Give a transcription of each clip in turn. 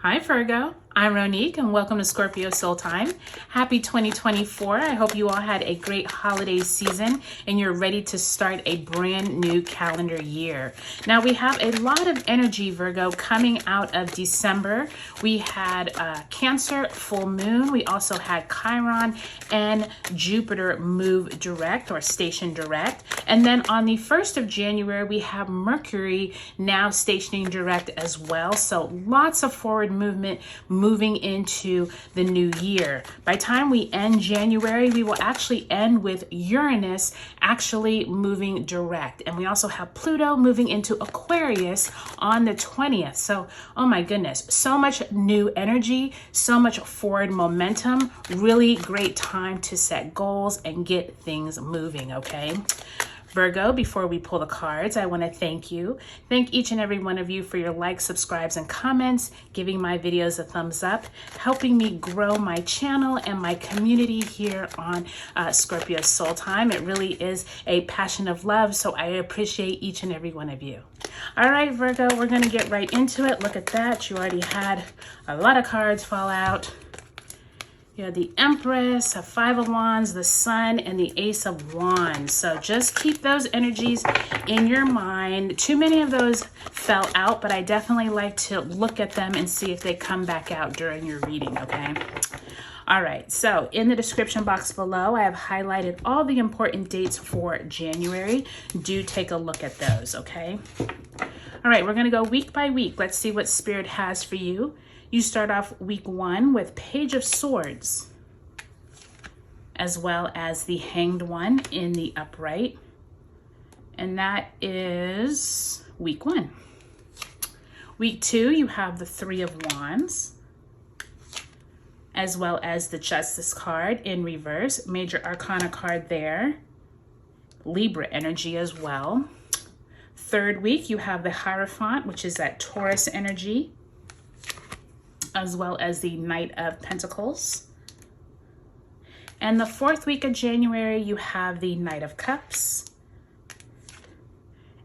Hi Virgo, I'm Ronique and welcome to Scorpio Soul Time. Happy 2024. I hope you all had a great holiday season and you're ready to start a brand new calendar year. Now we have a lot of energy, Virgo, coming out of December. We had Cancer full moon. We also had Chiron and Jupiter move direct or station direct. And then on the 1st of January, we have Mercury now stationing direct as well. So lots of forward movement moving into the new year. By the time we end January, we will actually end with Uranus actually moving direct. And we also have Pluto moving into Aquarius on the 20th. So, oh my goodness, so much new energy, so much forward momentum, really great time to set goals and get things moving, okay? Virgo, before we pull the cards, I want to thank you. Thank each and every one of you for your likes, subscribes, and comments, giving my videos a thumbs up, helping me grow my channel and my community here on Scorpio Soul Time. It really is a passion of love, so I appreciate each and every one of you. All right, Virgo, we're going to get right into it. Look at that. You already had a lot of cards fall out. You have the Empress, a Five of Wands, the Sun, and the Ace of Wands. So just keep those energies in your mind. Too many of those fell out, but I definitely like to look at them and see if they come back out during your reading, okay? All right, so in the description box below, I have highlighted all the important dates for January. Do take a look at those, okay? All right, we're gonna go week by week. Let's see what Spirit has for you. You start off week 1 with Page of Swords, as well as the Hanged One in the upright. And that is week 1. Week 2, you have the Three of Wands, as well as the Justice card in reverse, Major Arcana card there, Libra energy as well. Third week, you have the Hierophant, which is that Taurus energy, as well as the Knight of Pentacles. And the 4th week of January, you have the Knight of Cups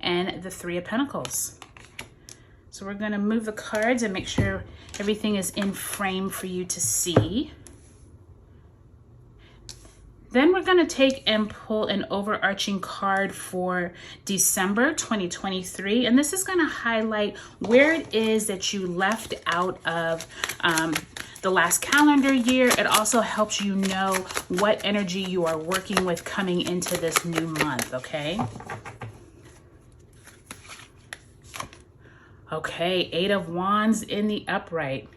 and the Three of Pentacles. So we're going to move the cards and make sure everything is in frame for you to see. Then we're going to take and pull an overarching card for December 2023. And this is going to highlight where it is that you left out of the last calendar year. It also helps you know what energy you are working with coming into this new month, okay? Okay, Eight of Wands in the upright.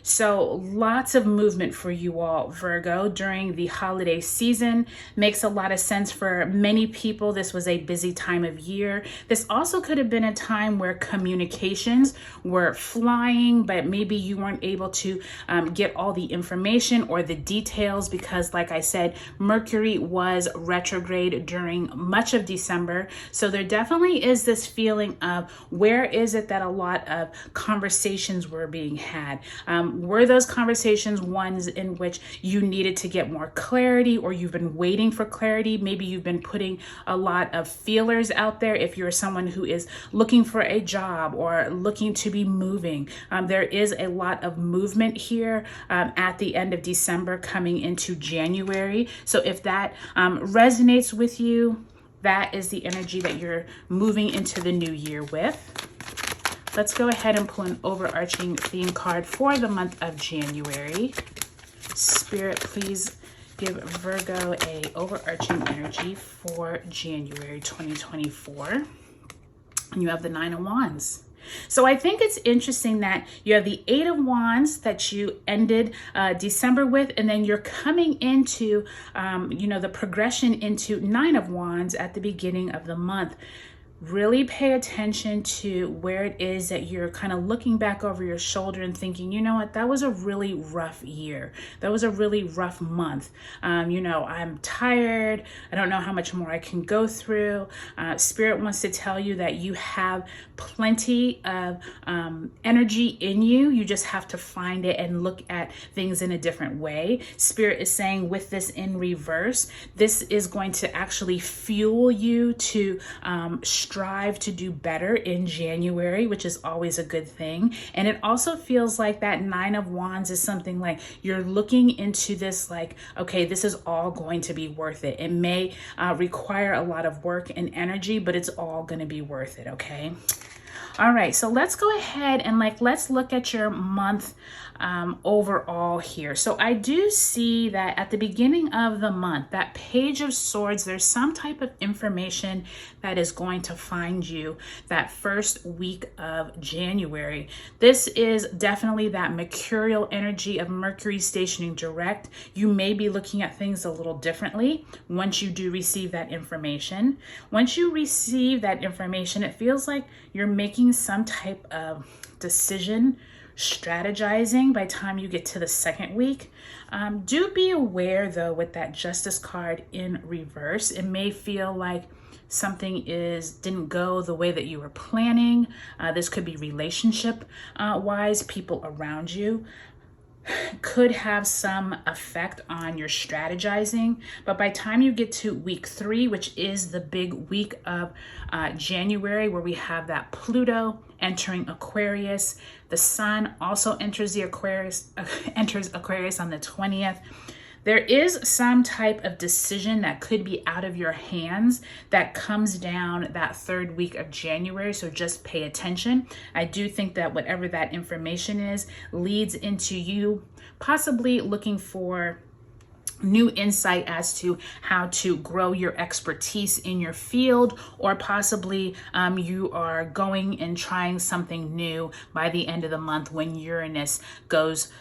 So lots of movement for you all, Virgo, during the holiday season. Makes a lot of sense for many people. This was a busy time of year. This also could have been a time where communications were flying, but maybe you weren't able to get all the information or the details because, like I said, Mercury was retrograde during much of December. So there definitely is this feeling of where is it that a lot of conversations were being had. Were those conversations ones in which you needed to get more clarity, or you've been waiting for clarity? Maybe you've been putting a lot of feelers out there if you're someone who is looking for a job or looking to be moving. There is a lot of movement here at the end of December coming into January. So if that resonates with you, that is the energy that you're moving into the new year with. Let's go ahead and pull an overarching theme card for the month of January. Spirit, please give Virgo a overarching energy for January 2024. And you have the Nine of Wands. So I think it's interesting that you have the Eight of Wands that you ended December with, and then you're coming into, the progression into Nine of Wands at the beginning of the month. Really pay attention to where it is that you're kind of looking back over your shoulder and thinking, you know what, that was a really rough year. That was a really rough month. I'm tired. I don't know how much more I can go through. Spirit wants to tell you that you have plenty of energy in you. You just have to find it and look at things in a different way. Spirit is saying with this in reverse, this is going to actually fuel you to strive to do better in January, which is always a good thing. And it also feels like that Nine of Wands is something like you're looking into this like, okay, this is all going to be worth it. It may require a lot of work and energy, but it's all going to be worth it, okay? All right, so let's go ahead and let's look at your month overall here. So I do see that at the beginning of the month, that Page of Swords, there's some type of information that is going to find you that first week of January. This is definitely that mercurial energy of Mercury stationing direct. You may be looking at things a little differently once you do receive that information. Once you receive that information, it feels like you're making some type of decision, strategizing by the time you get to the second week. Do be aware though, with that Justice card in reverse, it may feel like something didn't go the way that you were planning. This could be relationship wise, people around you could have some effect on your strategizing. But by the time you get to week 3, which is the big week of January, where we have that Pluto entering Aquarius, the Sun also enters Aquarius on the 20th. There is some type of decision that could be out of your hands that comes down that third week of January, so just pay attention. I do think that whatever that information is leads into you possibly looking for new insight as to how to grow your expertise in your field, or possibly you are going and trying something new by the end of the month when Uranus goes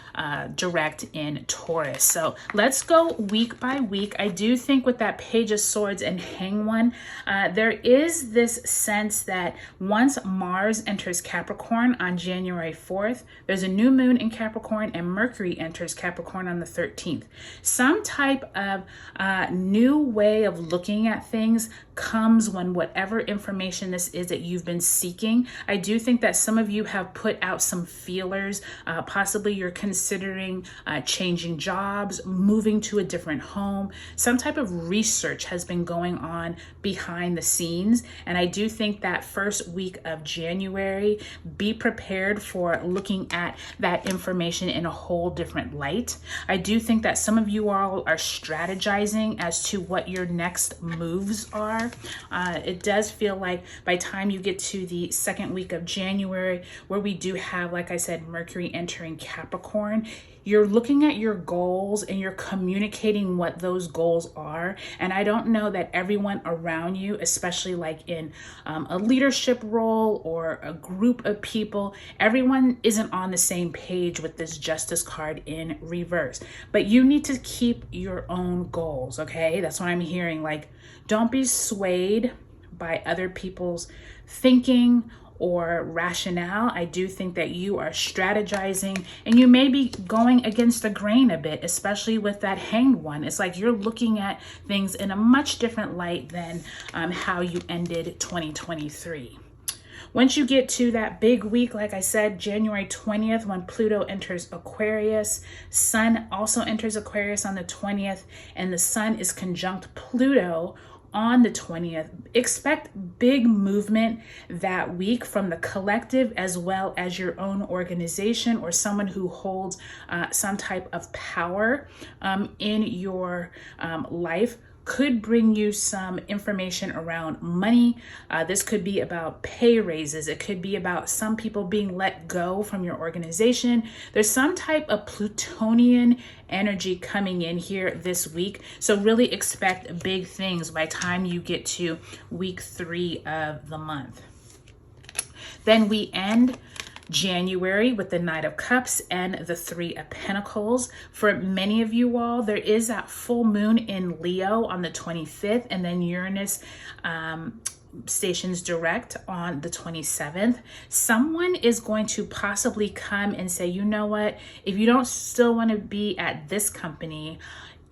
direct in Taurus. So let's go week by week. I do think with that Page of Swords and Hanged One, there is this sense that once Mars enters Capricorn on January 4th, there's a new moon in Capricorn and Mercury enters Capricorn on the 13th. Some type of new way of looking at things comes when whatever information this is that you've been seeking. I do think that some of you have put out some feelers. Possibly you're considering changing jobs, moving to a different home. Some type of research has been going on behind the scenes. And I do think that first week of January, be prepared for looking at that information in a whole different light. I do think that some of you all are strategizing as to what your next moves are. It does feel like by the time you get to the second week of January, where we do have, like I said, Mercury entering Capricorn, you're looking at your goals and you're communicating what those goals are. And I don't know that everyone around you, especially like in a leadership role or a group of people, everyone isn't on the same page with this Justice card in reverse. But you need to keep your own goals, okay? That's what I'm hearing. Like, don't be swayed by other people's thinking or rationale. I do think that you are strategizing and you may be going against the grain a bit, especially with that Hanged One. It's like you're looking at things in a much different light than how you ended 2023. Once you get to that big week, like I said, January 20th, when Pluto enters Aquarius, Sun also enters Aquarius on the 20th, and the Sun is conjunct Pluto on the 20th. Expect big movement that week from the collective as well as your own organization or someone who holds some type of power in your life. Could bring you some information around money. This could be about pay raises. It could be about some people being let go from your organization. There's some type of Plutonian energy coming in here this week. So really expect big things by the time you get to week 3 of the month. Then we end January with the Knight of Cups and the 3 of Pentacles. For many of you all, there is that full moon in Leo on the 25th, and then Uranus stations direct on the 27th. Someone is going to possibly come and say, you know what, if you don't still want to be at this company,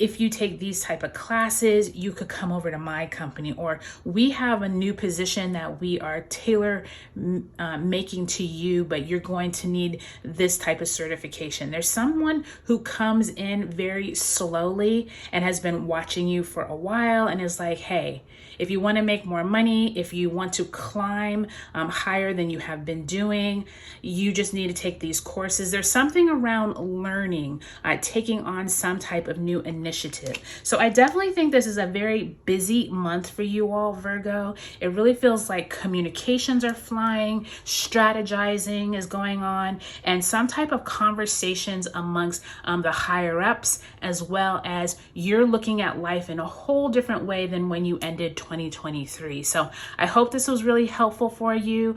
if you take these type of classes, you could come over to my company, or we have a new position that we are tailor making to you, but you're going to need this type of certification. There's someone who comes in very slowly and has been watching you for a while and is like, hey, if you want to make more money, if you want to climb higher than you have been doing, you just need to take these courses. There's something around learning, taking on some type of new initiative. So I definitely think this is a very busy month for you all, Virgo. It really feels like communications are flying, strategizing is going on, and some type of conversations amongst the higher ups, as well as you're looking at life in a whole different way than when you ended 2023. So I hope this was really helpful for you.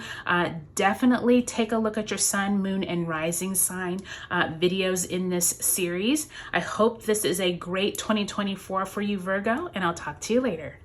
Definitely take a look at your sun, moon, and rising sign videos in this series. I hope this is a great 2024 for you, Virgo, and I'll talk to you later.